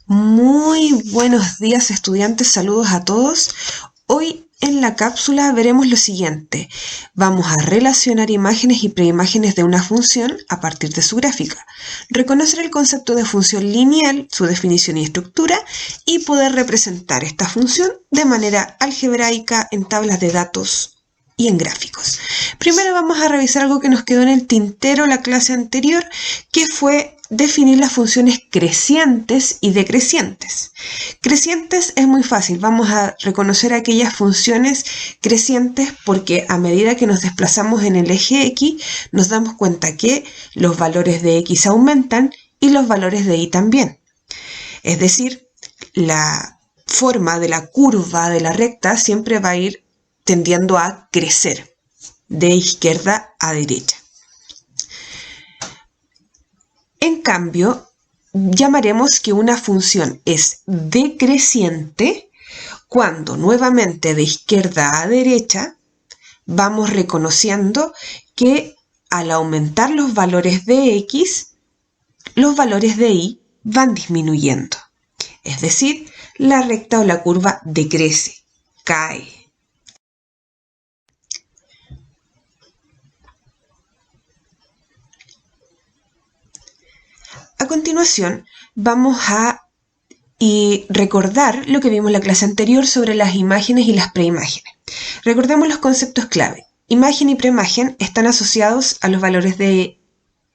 Muy buenos días, estudiantes, saludos a todos. Hoy en la cápsula veremos lo siguiente. Vamos a relacionar imágenes y preimágenes de una función a partir de su gráfica, reconocer el concepto de función lineal, su definición y estructura, y poder representar esta función de manera algebraica en tablas de datos y en gráficos. Primero vamos a revisar algo que nos quedó en el tintero la clase anterior, que fue definir las funciones crecientes y decrecientes. Crecientes es muy fácil, vamos a reconocer aquellas funciones crecientes porque a medida que nos desplazamos en el eje X, nos damos cuenta que los valores de X aumentan y los valores de Y también. Es decir, la forma de la curva de la recta siempre va a ir tendiendo a crecer de izquierda a derecha. En cambio, llamaremos que una función es decreciente cuando nuevamente de izquierda a derecha vamos reconociendo que al aumentar los valores de X, los valores de Y van disminuyendo. Es decir, la recta o la curva decrece, cae. A continuación, vamos a recordar lo que vimos en la clase anterior sobre las imágenes y las preimágenes. Recordemos los conceptos clave. Imagen y preimagen están asociados a los valores de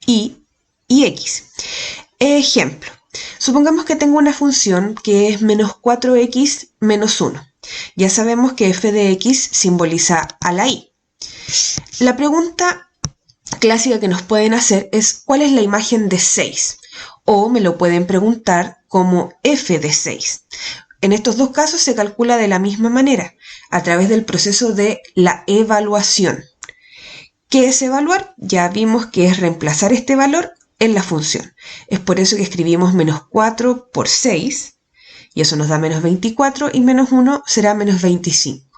Y y X. Ejemplo, supongamos que tengo una función que es menos 4x menos 1. Ya sabemos que f de x simboliza a la y. La pregunta clásica que nos pueden hacer es ¿cuál es la imagen de 6? O me lo pueden preguntar como f de 6. En estos dos casos se calcula de la misma manera, a través del proceso de la evaluación. ¿Qué es evaluar? Ya vimos que es reemplazar este valor en la función. Es por eso que escribimos menos 4 por 6, y eso nos da menos 24, y menos 1 será menos 25.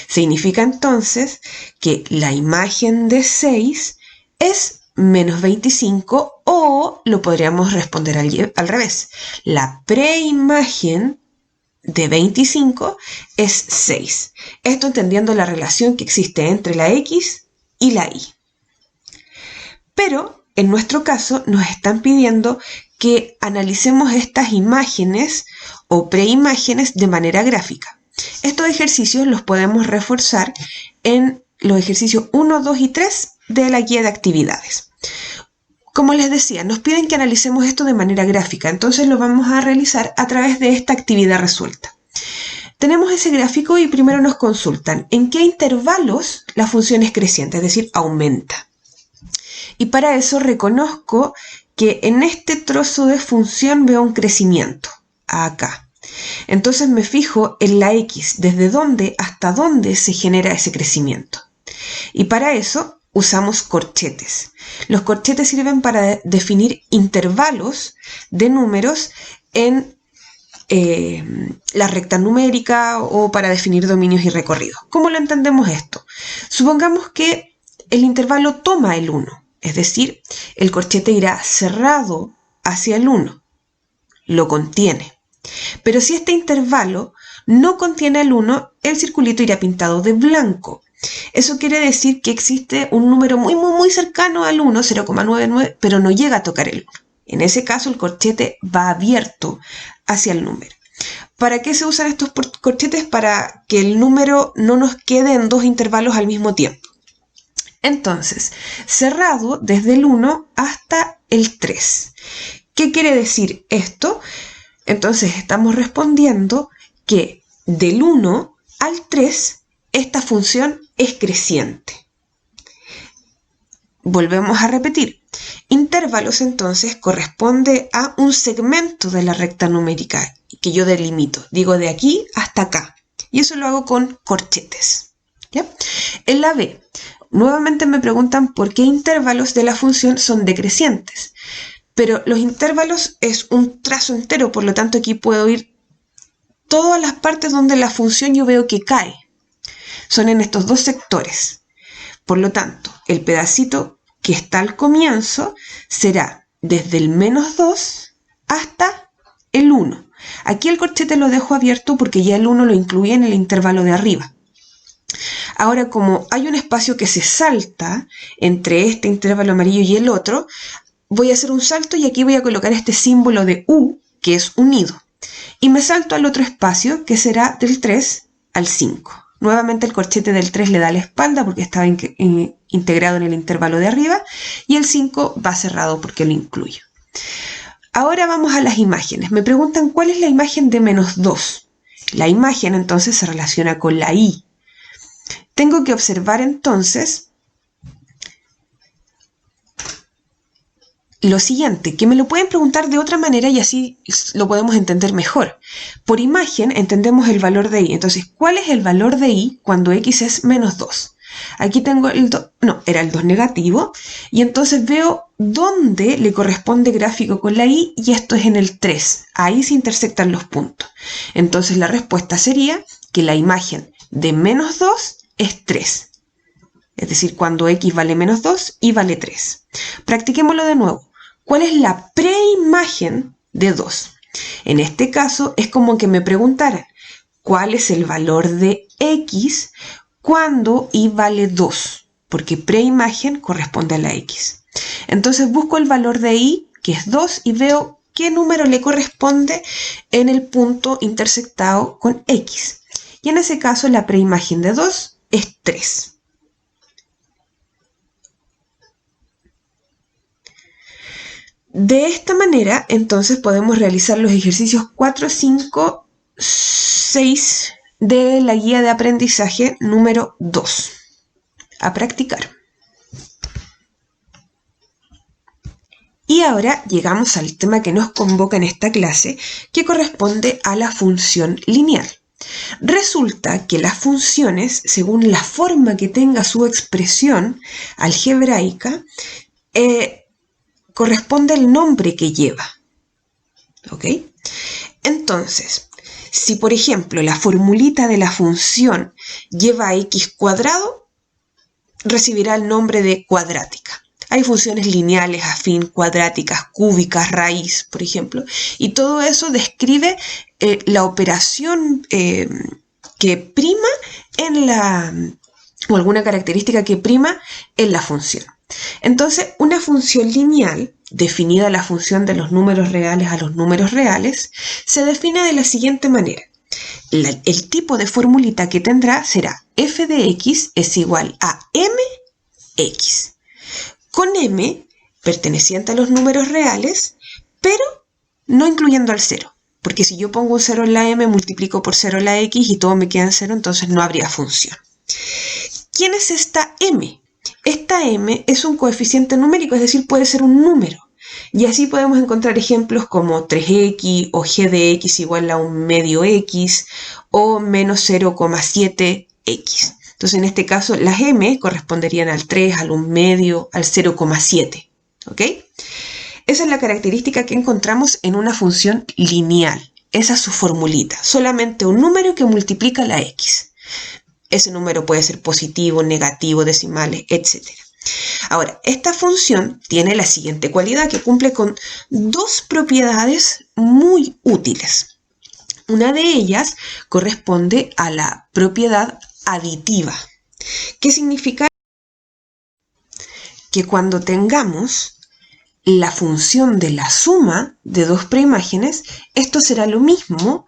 Significa entonces que la imagen de 6 es menos 25, o lo podríamos responder al revés. La preimagen de 25 es 6. Esto entendiendo la relación que existe entre la X y la Y. Pero en nuestro caso nos están pidiendo que analicemos estas imágenes o preimágenes de manera gráfica. Estos ejercicios los podemos reforzar en los ejercicios 1, 2 y 3 de la guía de actividades. Como les decía, nos piden que analicemos esto de manera gráfica, entonces lo vamos a realizar a través de esta actividad resuelta. Tenemos ese gráfico y primero nos consultan en qué intervalos la función es creciente, es decir, aumenta. Y para eso reconozco que en este trozo de función veo un crecimiento, acá. Entonces me fijo en la X, desde dónde hasta dónde se genera ese crecimiento. Y para eso usamos corchetes. Los corchetes sirven para definir intervalos de números en la recta numérica o para definir dominios y recorridos. ¿Cómo lo entendemos esto? Supongamos que el intervalo toma el 1, es decir, el corchete irá cerrado hacia el 1, lo contiene. Pero si este intervalo no contiene el 1, el circulito irá pintado de blanco. Eso quiere decir que existe un número muy cercano al 1, 0,99, pero no llega a tocar el 1. En ese caso, el corchete va abierto hacia el número. ¿Para qué se usan estos corchetes? Para que el número no nos quede en dos intervalos al mismo tiempo. Entonces, cerrado desde el 1 hasta el 3. ¿Qué quiere decir esto? Entonces, estamos respondiendo que del 1 al 3 esta función es creciente. Volvemos a repetir. Intervalos entonces corresponde a un segmento de la recta numérica que yo delimito. Digo de aquí hasta acá. Y eso lo hago con corchetes. ¿Ya? En la B, nuevamente me preguntan por qué intervalos de la función son decrecientes. Pero los intervalos es un trazo entero, por lo tanto aquí puedo ir todas las partes donde la función yo veo que cae. Son en estos dos sectores. Por lo tanto, el pedacito que está al comienzo será desde el menos 2 hasta el 1. Aquí el corchete lo dejo abierto porque ya el 1 lo incluye en el intervalo de arriba. Ahora, como hay un espacio que se salta entre este intervalo amarillo y el otro, voy a hacer un salto y aquí voy a colocar este símbolo de U, que es unido. Y me salto al otro espacio, que será del 3 al 5. Nuevamente el corchete del 3 le da la espalda porque estaba integrado en el intervalo de arriba, y el 5 va cerrado porque lo incluyo. Ahora vamos a las imágenes. Me preguntan cuál es la imagen de menos 2. La imagen entonces se relaciona con la I. Tengo que observar entonces lo siguiente, que me lo pueden preguntar de otra manera y así lo podemos entender mejor. Por imagen entendemos el valor de I. Entonces, ¿cuál es el valor de I cuando X es menos 2? Aquí tengo el 2, no, era el 2 negativo, y entonces veo dónde le corresponde gráfico con la I, y esto es en el 3. Ahí se intersectan los puntos. Entonces la respuesta sería que la imagen de menos 2 es 3. Es decir, cuando X vale menos 2, Y vale 3. Practiquémoslo de nuevo. ¿Cuál es la preimagen de 2? En este caso es como que me preguntaran cuál es el valor de X cuando Y vale 2, porque preimagen corresponde a la X. Entonces busco el valor de Y, que es 2, y veo qué número le corresponde en el punto intersectado con X. Y en ese caso la preimagen de 2 es 3. De esta manera, entonces, podemos realizar los ejercicios 4, 5, 6 de la guía de aprendizaje número 2. A practicar. Y ahora llegamos al tema que nos convoca en esta clase, que corresponde a la función lineal. Resulta que las funciones, según la forma que tenga su expresión algebraica, corresponde el nombre que lleva. ¿Ok? Entonces, si por ejemplo la formulita de la función lleva x cuadrado, recibirá el nombre de cuadrática. Hay funciones lineales, afín, cuadráticas, cúbicas, raíz, por ejemplo, y todo eso describe la operación que prima en la, o alguna característica que prima en la función. Entonces, una función lineal, definida la función de los números reales a los números reales, se define de la siguiente manera. El tipo de formulita que tendrá será f de x es igual a mx, con m perteneciente a los números reales, pero no incluyendo al 0. Porque si yo pongo un 0 en la m, multiplico por 0 la x y todo me queda en 0, entonces no habría función. ¿Quién es esta m? Esta m es un coeficiente numérico, es decir, puede ser un número. Y así podemos encontrar ejemplos como 3x o g de x igual a un medio x o menos 0,7x. Entonces, en este caso, las m corresponderían al 3, al 1 medio, al 0,7. ¿Ok? Esa es la característica que encontramos en una función lineal. Esa es su formulita. Solamente un número que multiplica la x. Ese número puede ser positivo, negativo, decimales, etc. Ahora, esta función tiene la siguiente cualidad, que cumple con dos propiedades muy útiles. Una de ellas corresponde a la propiedad aditiva, que significa que cuando tengamos la función de la suma de dos preimágenes, esto será lo mismo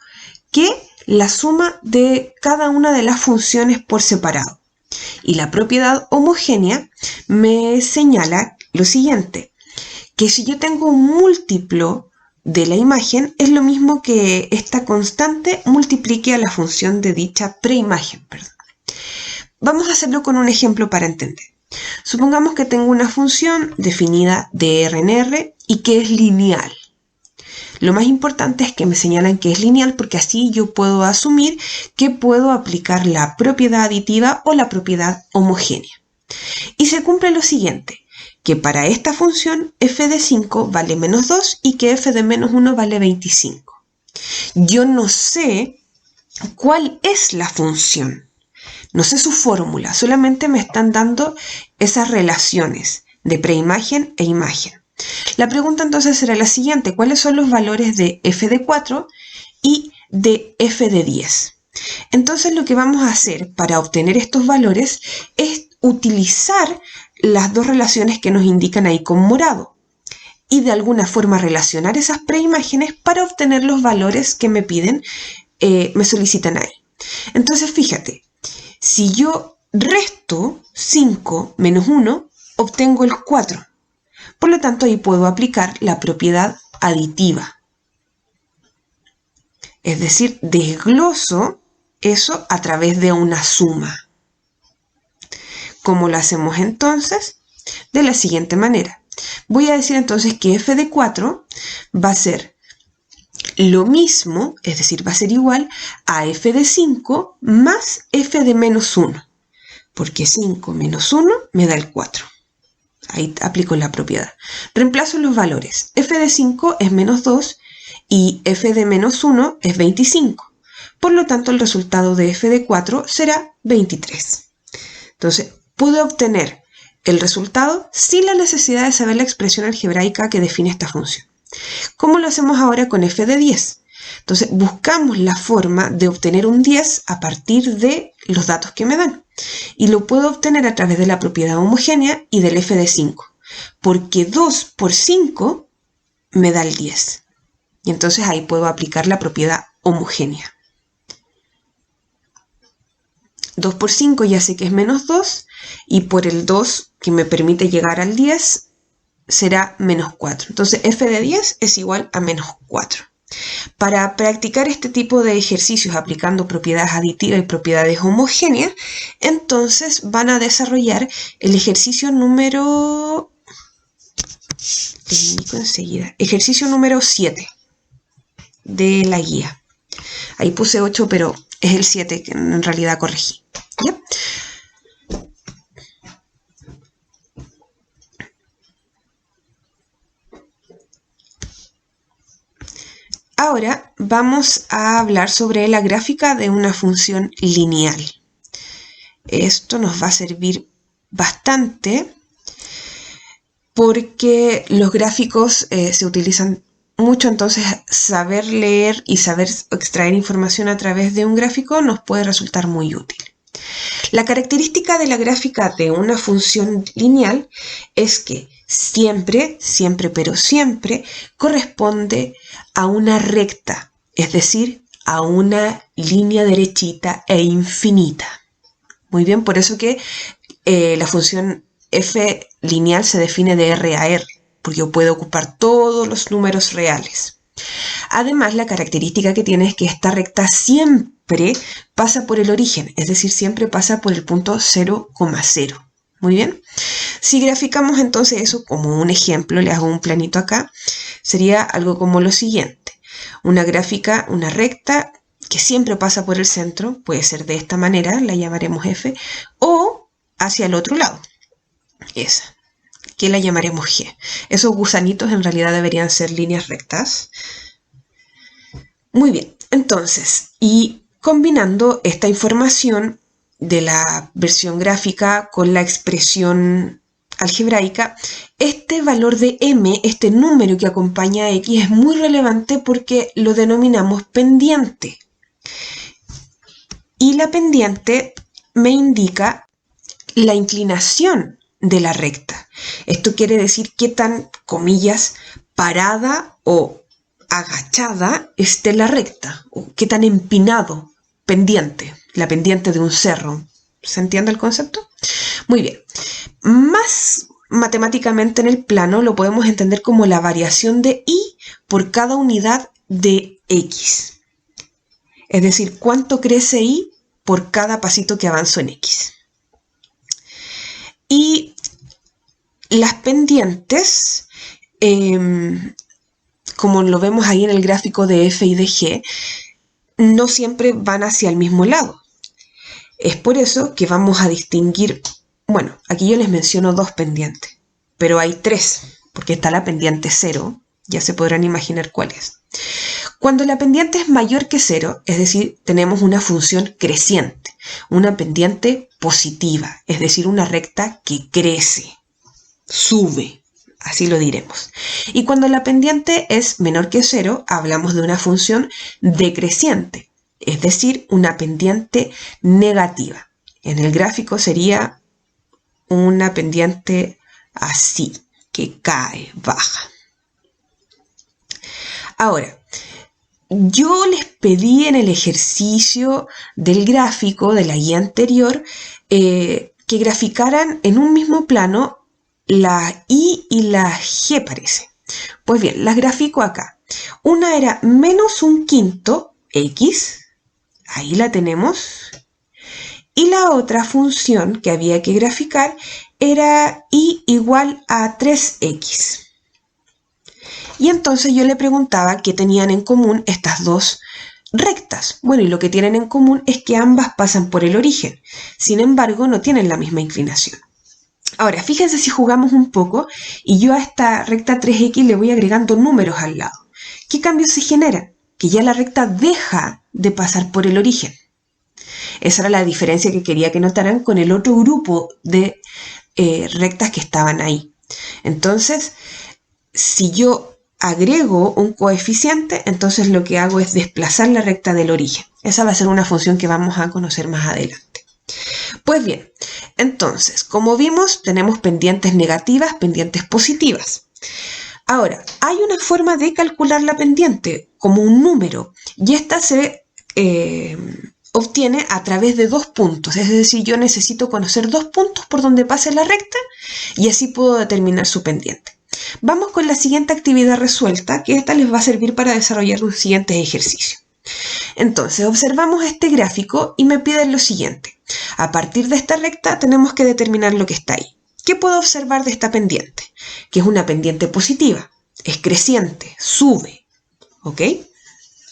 que la suma de cada una de las funciones por separado. Y la propiedad homogénea me señala lo siguiente, que si yo tengo un múltiplo de la imagen, es lo mismo que esta constante multiplique a la función de dicha preimagen. Vamos a hacerlo con un ejemplo para entender. Supongamos que tengo una función definida de R en R y que es lineal. Lo más importante es que me señalan que es lineal porque así yo puedo asumir que puedo aplicar la propiedad aditiva o la propiedad homogénea. Y se cumple lo siguiente, que para esta función f de 5 vale menos 2 y que f de menos 1 vale 25. Yo no sé cuál es la función, no sé su fórmula, solamente me están dando esas relaciones de preimagen e imagen. La pregunta entonces será la siguiente, ¿cuáles son los valores de f de 4 y de f de 10. Entonces lo que vamos a hacer para obtener estos valores es utilizar las dos relaciones que nos indican ahí con morado y de alguna forma relacionar esas preimágenes para obtener los valores que me piden, me solicitan ahí. Entonces fíjate, si yo resto 5 menos 1, obtengo el 4. Por lo tanto, ahí puedo aplicar la propiedad aditiva. Es decir, desgloso eso a través de una suma. ¿Cómo lo hacemos entonces? De la siguiente manera. Voy a decir entonces que f de 4 va a ser lo mismo, es decir, va a ser igual a f de 5 más f de menos 1. Porque 5 menos 1 me da el 4. Ahí aplico la propiedad. Reemplazo los valores. F de 5 es menos 2 y f de menos 1 es 25. Por lo tanto, el resultado de f de 4 será 23. Entonces, pude obtener el resultado sin la necesidad de saber la expresión algebraica que define esta función. ¿Cómo lo hacemos ahora con f de 10? Entonces, buscamos la forma de obtener un 10 a partir de los datos que me dan. Y lo puedo obtener a través de la propiedad homogénea y del f de 5. Porque 2 por 5 me da el 10. Y entonces ahí puedo aplicar la propiedad homogénea. 2 por 5 ya sé que es menos 2. Y por el 2 que me permite llegar al 10 será menos 4. Entonces f de 10 es igual a menos 4. Para practicar este tipo de ejercicios aplicando propiedades aditivas y propiedades homogéneas, entonces van a desarrollar el ejercicio número... Te indico enseguida. Ejercicio número 7 de la guía. Ahí puse 8, pero es el 7 que en realidad corregí. ¿Ya? Ahora vamos a hablar sobre la gráfica de una función lineal. Esto nos va a servir bastante porque los gráficos se utilizan mucho, entonces saber leer y saber extraer información a través de un gráfico nos puede resultar muy útil. La característica de la gráfica de una función lineal es que siempre, pero siempre, corresponde a una recta, es decir, a una línea derechita e infinita. Muy bien, por eso que la función f lineal se define de R a R, porque puede ocupar todos los números reales. Además, la característica que tiene es que esta recta siempre pasa por el origen, es decir, siempre pasa por el punto 0,0. Muy bien. Si graficamos entonces eso como un ejemplo, le hago un planito acá, sería algo como lo siguiente. Una gráfica, una recta que siempre pasa por el centro, puede ser de esta manera, la llamaremos F, o hacia el otro lado, esa, que la llamaremos G. Esos gusanitos en realidad deberían ser líneas rectas. Muy bien, entonces, y combinando esta información de la versión gráfica con la expresión algebraica, este valor de m, este número que acompaña a x, es muy relevante porque lo denominamos pendiente. Y la pendiente me indica la inclinación de la recta. Esto quiere decir qué tan, comillas, parada o agachada esté la recta, o qué tan empinado, pendiente, la pendiente de un cerro. ¿Se entiende el concepto? Muy bien. Más matemáticamente en el plano lo podemos entender como la variación de y por cada unidad de x. Es decir, cuánto crece y por cada pasito que avanzo en x. Y las pendientes, como lo vemos ahí en el gráfico de f y de g, no siempre van hacia el mismo lado. Es por eso que vamos a distinguir, bueno, aquí yo les menciono dos pendientes, pero hay tres, porque está la pendiente 0, ya se podrán imaginar cuál es. Cuando la pendiente es mayor que 0, es decir, tenemos una función creciente, una pendiente positiva, es decir, una recta que crece, sube, así lo diremos. Y cuando la pendiente es menor que 0, hablamos de una función decreciente, es decir, una pendiente negativa. En el gráfico sería una pendiente así, que cae, baja. Ahora, yo les pedí en el ejercicio del gráfico de la guía anterior que graficaran en un mismo plano la I y la G, parece. Pues bien, las grafico acá. Una era menos un quinto, X, ahí la tenemos. Y la otra función que había que graficar era I igual a 3X. Y entonces yo le preguntaba qué tenían en común estas dos rectas. Bueno, y lo que tienen en común es que ambas pasan por el origen. Sin embargo, no tienen la misma inclinación. Ahora, fíjense si jugamos un poco y yo a esta recta 3X le voy agregando números al lado. ¿Qué cambios se generan? Que ya la recta deja de pasar por el origen. Esa era la diferencia que quería que notaran con el otro grupo de rectas que estaban ahí. Entonces, si yo agrego un coeficiente, entonces lo que hago es desplazar la recta del origen. Esa va a ser una función que vamos a conocer más adelante. Pues bien, entonces, como vimos, tenemos pendientes negativas, pendientes positivas. Ahora, hay una forma de calcular la pendiente como un número, y esta se obtiene a través de 2 puntos. Es decir, yo necesito conocer 2 puntos por donde pase la recta y así puedo determinar su pendiente. Vamos con la siguiente actividad resuelta, que esta les va a servir para desarrollar los siguientes ejercicios. Entonces, observamos este gráfico y me piden lo siguiente. A partir de esta recta tenemos que determinar lo que está ahí. ¿Qué puedo observar de esta pendiente? Que es una pendiente positiva, es creciente, sube, ¿ok?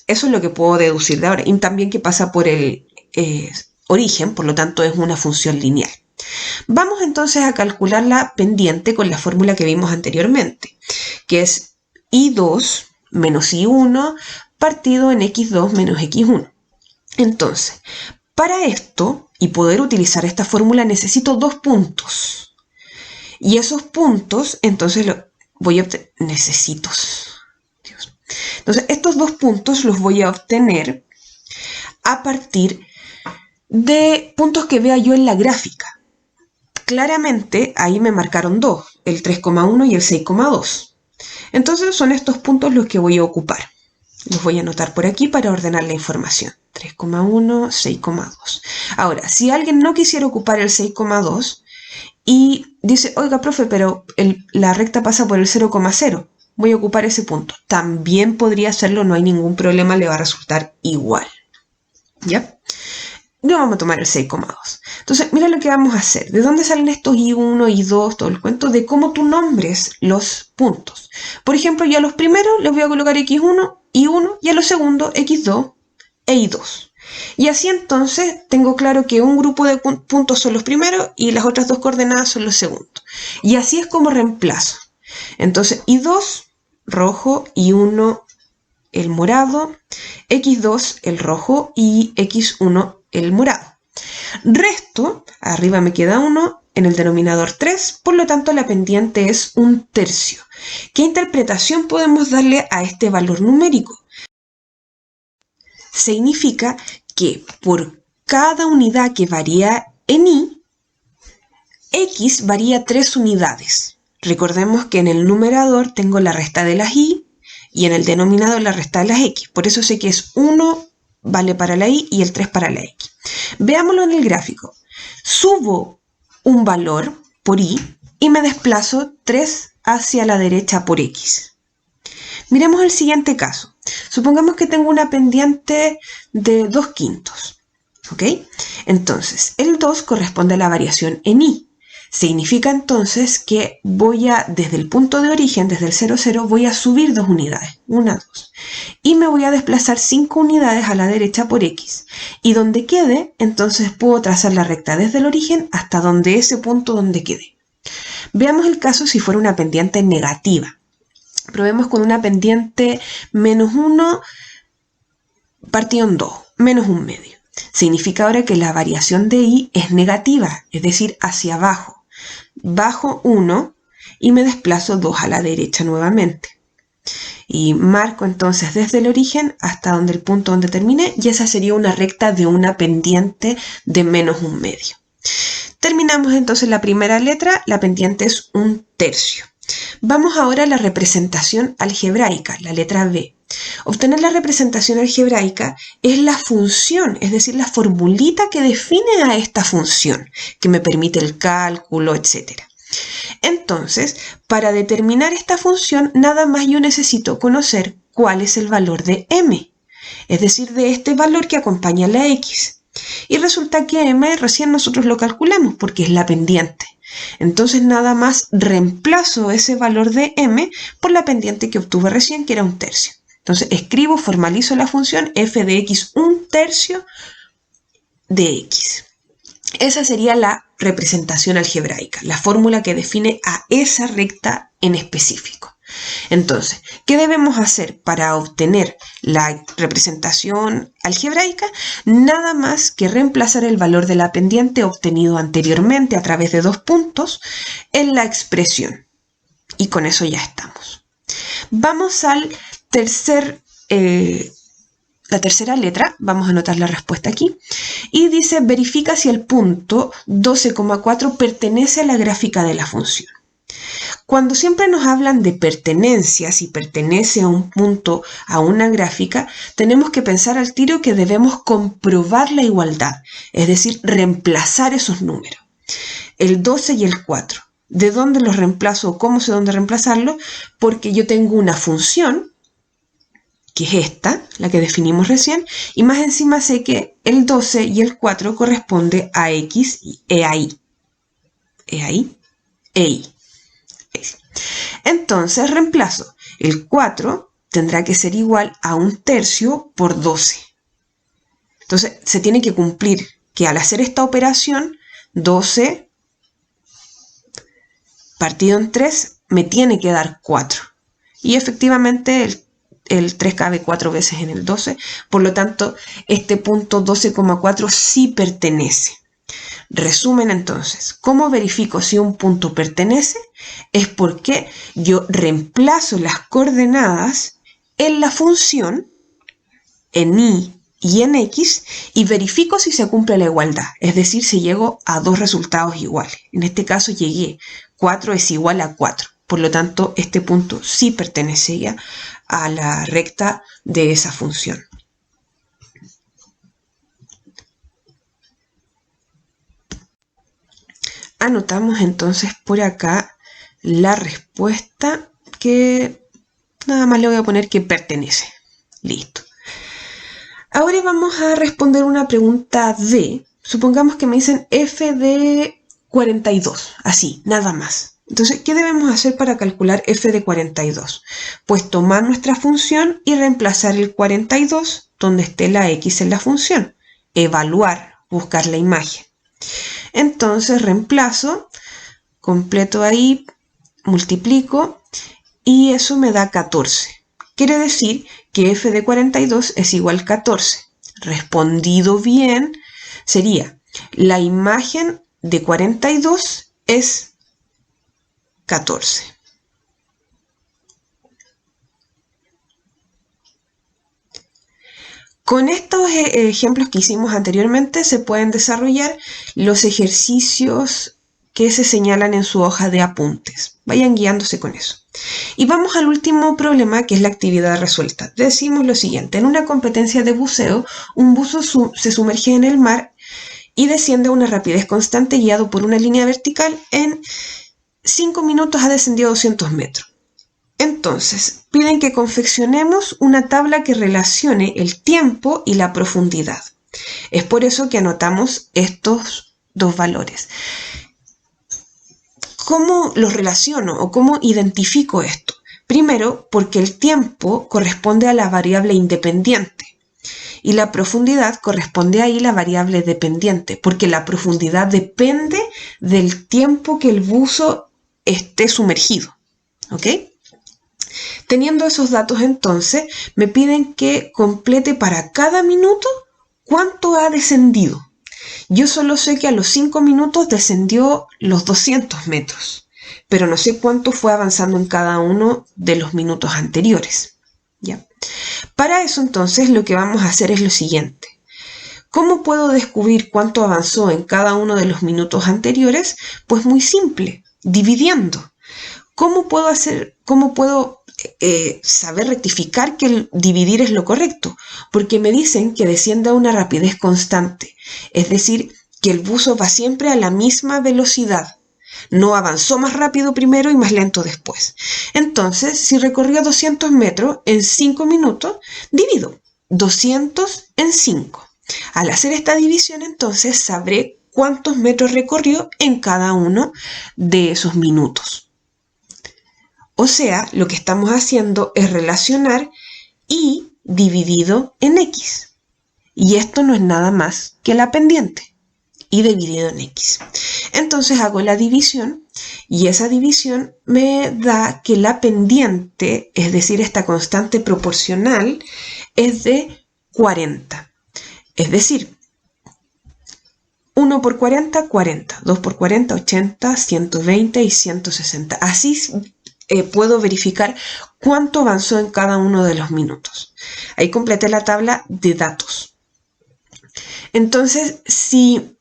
Eso es lo que puedo deducir de ahora. Y también que pasa por el origen, por lo tanto es una función lineal. Vamos entonces a calcular la pendiente con la fórmula que vimos anteriormente, que es I2 menos I1 partido en X2 menos X1. Entonces, para esto y poder utilizar esta fórmula necesito 2 puntos. Y esos puntos, entonces voy a obtener. Entonces, estos 2 puntos los voy a obtener a partir de puntos que vea yo en la gráfica. Claramente, ahí me marcaron 2, el 3,1 y el 6,2. Entonces, son estos puntos los que voy a ocupar. Los voy a anotar por aquí para ordenar la información. 3,1, 6,2. Ahora, si alguien no quisiera ocupar el 6,2 y dice, oiga, profe, pero la recta pasa por el 0,0, voy a ocupar ese punto. También podría hacerlo, no hay ningún problema, le va a resultar igual. ¿Ya? No vamos a tomar el 6,2. Entonces, mira lo que vamos a hacer. ¿De dónde salen estos I1, I2, todo el cuento? De cómo tú nombres los puntos. Por ejemplo, yo a los primeros les voy a colocar X1, I1, y a los segundos X2 e I2. Y así entonces tengo claro que un grupo de puntos son los primeros y las otras 2 coordenadas son los segundos. Y así es como reemplazo. Entonces, I2, rojo, I1, el morado, X2, el rojo, y X1, el morado. Resto, arriba me queda 1, en el denominador 3, por lo tanto la pendiente es 1/3. ¿Qué interpretación podemos darle a este valor numérico? Significa que por cada unidad que varía en I, X varía 3 unidades. Recordemos que en el numerador tengo la resta de las I y en el denominador la resta de las X. Por eso sé que es 1 vale para la Y y el 3 para la X. Veámoslo en el gráfico. Subo un valor por Y y me desplazo 3 hacia la derecha por X. Miremos el siguiente caso. Supongamos que tengo una pendiente de 2/5. ¿Ok? Entonces, el 2 corresponde a la variación en Y. Significa entonces que voy a, desde el punto de origen, desde el 0, 0, voy a subir 2 unidades, 1, 2. Y me voy a desplazar 5 unidades a la derecha por X. Y donde quede, entonces puedo trazar la recta desde el origen hasta donde ese punto donde quede. Veamos el caso si fuera una pendiente negativa. Probemos con una pendiente menos 1 partido en 2, menos 1/2. Significa ahora que la variación de Y es negativa, es decir, hacia abajo. Bajo 1 y me desplazo 2 a la derecha nuevamente. Y marco entonces desde el origen hasta donde el punto donde terminé, y esa sería una recta de una pendiente de menos 1/2. Terminamos entonces la primera letra, la pendiente es 1/3. Vamos ahora a la representación algebraica, la letra B. Obtener la representación algebraica es la función, es decir, la formulita que define a esta función, que me permite el cálculo, etc. Entonces, para determinar esta función, nada más yo necesito conocer cuál es el valor de m, es decir, de este valor que acompaña a la x. Y resulta que m recién nosotros lo calculamos porque es la pendiente. Entonces nada más reemplazo ese valor de m por la pendiente que obtuve recién, que era 1/3. Entonces escribo, formalizo la función f de x 1/3 de x. Esa sería la representación algebraica, la fórmula que define a esa recta en específico. Entonces, ¿qué debemos hacer para obtener la representación algebraica? Nada más que reemplazar el valor de la pendiente obtenido anteriormente a través de 2 puntos en la expresión. Y con eso ya estamos. Vamos al la tercera letra, vamos a anotar la respuesta aquí, y dice: verifica si el punto 12,4 pertenece a la gráfica de la función. Cuando siempre nos hablan de pertenencia, si pertenece a un punto a una gráfica, tenemos que pensar al tiro que debemos comprobar la igualdad, es decir, reemplazar esos números. El 12 y el 4. ¿De dónde los reemplazo o cómo sé dónde reemplazarlo? Porque yo tengo una función, que es esta, la que definimos recién, y más encima sé que el 12 y el 4 corresponde a x y e a y. ¿E ahí? E y. Entonces reemplazo. El 4 tendrá que ser igual a 1/3 por 12. Entonces se tiene que cumplir que al hacer esta operación, 12 partido en 3 me tiene que dar 4. Y efectivamente el 3 cabe 4 veces en el 12, por lo tanto este punto 12,4 sí pertenece. Resumen entonces, ¿cómo verifico si un punto pertenece? Es porque yo reemplazo las coordenadas en la función, en y y en x, y verifico si se cumple la igualdad, es decir, si llego a 2 resultados iguales. En este caso llegué, 4 es igual a 4, por lo tanto este punto sí pertenece ya a la recta de esa función. Anotamos entonces por acá la respuesta, que nada más le voy a poner que pertenece. Listo. Ahora vamos a responder una pregunta D. Supongamos que me dicen f de 42, así, nada más. Entonces, ¿qué debemos hacer para calcular f de 42? Pues tomar nuestra función y reemplazar el 42 donde esté la x en la función. Evaluar, buscar la imagen. Entonces reemplazo, completo ahí, multiplico y eso me da 14. Quiere decir que f de 42 es igual a 14. Respondido bien, sería la imagen de 42 es 14. Con estos ejemplos que hicimos anteriormente se pueden desarrollar los ejercicios que se señalan en su hoja de apuntes. Vayan guiándose con eso. Y vamos al último problema, que es la actividad resuelta. Decimos lo siguiente: en una competencia de buceo, un buzo se sumerge en el mar y desciende a una rapidez constante guiado por una línea vertical. En 5 minutos ha descendido 200 metros. Entonces, piden que confeccionemos una tabla que relacione el tiempo y la profundidad. Es por eso que anotamos estos dos valores. ¿Cómo los relaciono o cómo identifico esto? Primero, porque el tiempo corresponde a la variable independiente y la profundidad corresponde ahí la variable dependiente, porque la profundidad depende del tiempo que el buzo esté sumergido. ¿Ok? Teniendo esos datos, entonces, me piden que complete para cada minuto cuánto ha descendido. Yo solo sé que a los 5 minutos descendió los 200 metros. pero no sé cuánto fue avanzando en cada uno de los minutos anteriores. ¿Ya? Para eso entonces lo que vamos a hacer es lo siguiente. ¿Cómo puedo descubrir cuánto avanzó en cada uno de los minutos anteriores? Pues muy simple, dividiendo. ¿Cómo puedo saber rectificar que el dividir es lo correcto? Porque me dicen que desciende a una rapidez constante, es decir, que el buzo va siempre a la misma velocidad. No avanzó más rápido primero y más lento después. Entonces, si recorrió 200 metros en 5 minutos, divido 200 en 5. Al hacer esta división, entonces, sabré cuántos metros recorrió en cada uno de esos minutos. O sea, lo que estamos haciendo es relacionar y dividido en x. Y esto no es nada más que la pendiente. Y dividido en x. Entonces hago la división y esa división me da que la pendiente, es decir, esta constante proporcional, es de 40. Es decir, 1 por 40, 40. 2 por 40, 80, 120 y 160. Así puedo verificar cuánto avanzó en cada uno de los minutos. Ahí completé la tabla de datos. Entonces, si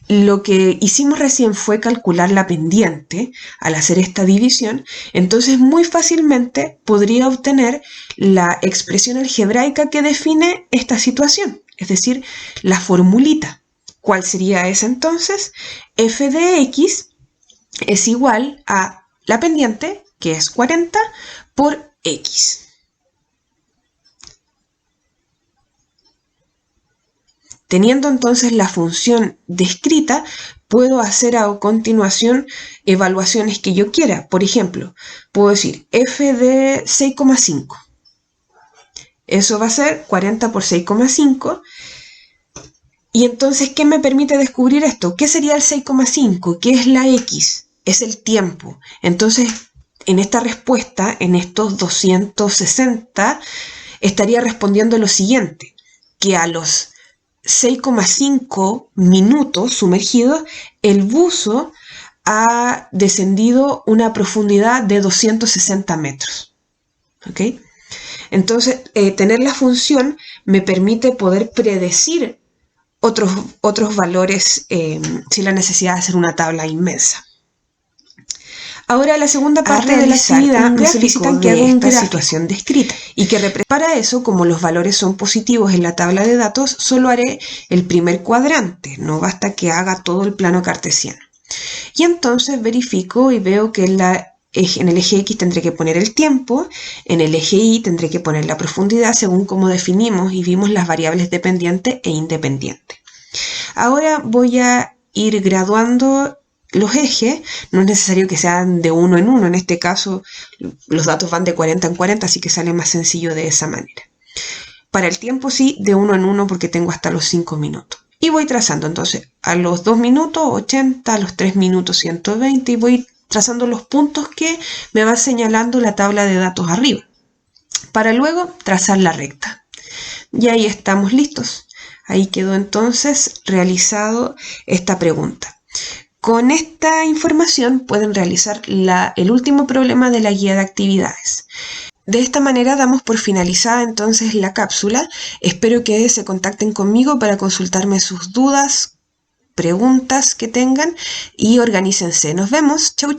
lo que hicimos recién fue calcular la pendiente al hacer esta división, entonces muy fácilmente podría obtener la expresión algebraica que define esta situación, es decir, la formulita. ¿Cuál sería esa entonces? F de x es igual a la pendiente, que es 40, por x. Teniendo entonces la función descrita, puedo hacer a continuación evaluaciones que yo quiera. Por ejemplo, puedo decir f de 6,5. Eso va a ser 40 por 6,5. Y entonces, ¿qué me permite descubrir esto? ¿Qué sería el 6,5? ¿Qué es la x? Es el tiempo. Entonces, en esta respuesta, en estos 260, estaría respondiendo lo siguiente, que a los 6,5 minutos sumergidos, el buzo ha descendido una profundidad de 260 metros. ¿Ok? Entonces, tener la función me permite poder predecir otros valores sin la necesidad de hacer una tabla inmensa. Ahora, la segunda parte de la actividad necesitan que haga una situación descrita y que para eso, como los valores son positivos en la tabla de datos, solo haré el primer cuadrante, no basta que haga todo el plano cartesiano. Y entonces verifico y veo que en el eje X tendré que poner el tiempo, en el eje Y tendré que poner la profundidad según como definimos y vimos las variables dependiente e independiente. Ahora voy a ir graduando los ejes, no es necesario que sean de uno en uno, en este caso los datos van de 40 en 40, así que sale más sencillo de esa manera. Para el tiempo sí, de uno en uno porque tengo hasta los 5 minutos. Y voy trazando entonces a los 2 minutos 80, a los 3 minutos 120 y voy trazando los puntos que me va señalando la tabla de datos arriba, para luego trazar la recta. Y ahí estamos listos. Ahí quedó entonces realizado esta pregunta. Con esta información pueden realizar el último problema de la guía de actividades. De esta manera damos por finalizada entonces la cápsula. Espero que se contacten conmigo para consultarme sus dudas, preguntas que tengan y organícense. Nos vemos. Chau.